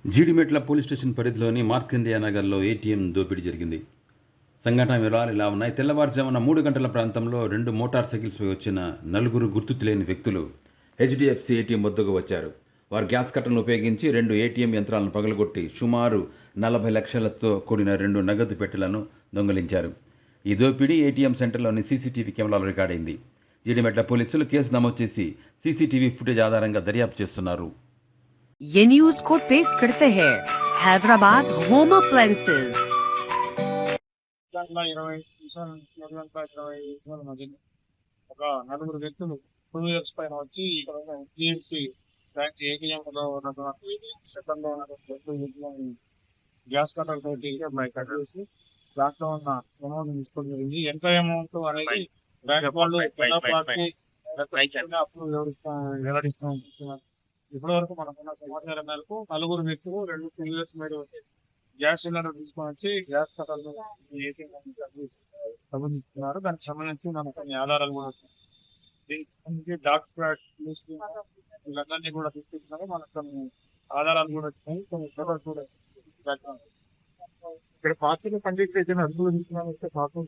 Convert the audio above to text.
Jeedimetla police station పరిధిలోని మార్కండేయ నగర్లో ATM దోపిడీ జరిగింది. సంఘటన వివరాలు ఇలా ఉన్నాయి. తెల్లవారుజామున 3 గంటల ప్రాంతంలో 2 మోటార్ సైకిల్స్పై వచ్చిన నలుగురు గుర్తు తెలియని వ్యక్తులు హెచ్డిఎఫ్సి ఏటీఎం వద్దకు వచ్చారు. వారు గ్యాస్ కట్టర్ను ఉపయోగించి 2 ఏటీఎం యంత్రాలను పగలగొట్టి సుమారు 40 లక్షలతో కూడిన 2 నగదు పెట్టెలను దొంగిలించారు. ఈ దోపిడీ ఏటీఎం సెంటర్లోని సీసీటీవీ కెమెరాలో రికార్డైంది. జీడిమెట్ల పోలీసులు కేసు నమోదు చేసి సీసీటీవీ ఫుటేజ్ ఆధారంగా దర్యాప్తు చేస్తున్నారు. ये न्यूज को पेश करते हैं हैदराबाद होम अप्लायंसेज। 2:20 మధ్యలో ఒక నలుగురు వ్యక్తులు 2 ఇయర్స్ పైన వచ్చి ఇక్కడ హెచ్డిఎఫ్సి బ్యాంక్ ఏటీఎంలో ఉన్నటువంటి సెకండ్లో ఉన్నటువంటి గ్యాస్ కట్టర్ తోటి కట్టేసి దాంట్లో ఉన్న అమౌంట్ తీసుకోవడం జరిగింది. ఎంత అమౌంట్ అనేది బ్యాంక్ వాళ్ళు అప్పుడు వెల్లడిస్తాం. ఇప్పటి వరకు మనకున్న సమాచారం మేరకు నలుగురు వ్యక్తులు 2 2 మీద గ్యాస్ సిలిండర్ తీసుకొని వచ్చి గ్యాస్ కట్టర్లు సంబంధిస్తున్నారు. దానికి సంబంధించి మనకు కొన్ని ఆధారాలు కూడా దీనికి డాక్ స్క్వాడ్ వీళ్ళందరినీ కూడా తీసుకుంటున్నారు. మనకు కొన్ని ఆధారాలు కూడా వచ్చినాయి, కొన్ని ఫోటోస్ కూడా ఇక్కడ పార్టీలు పనిచేసిన అదుపులో తీసుకున్నామంటే పార్టీ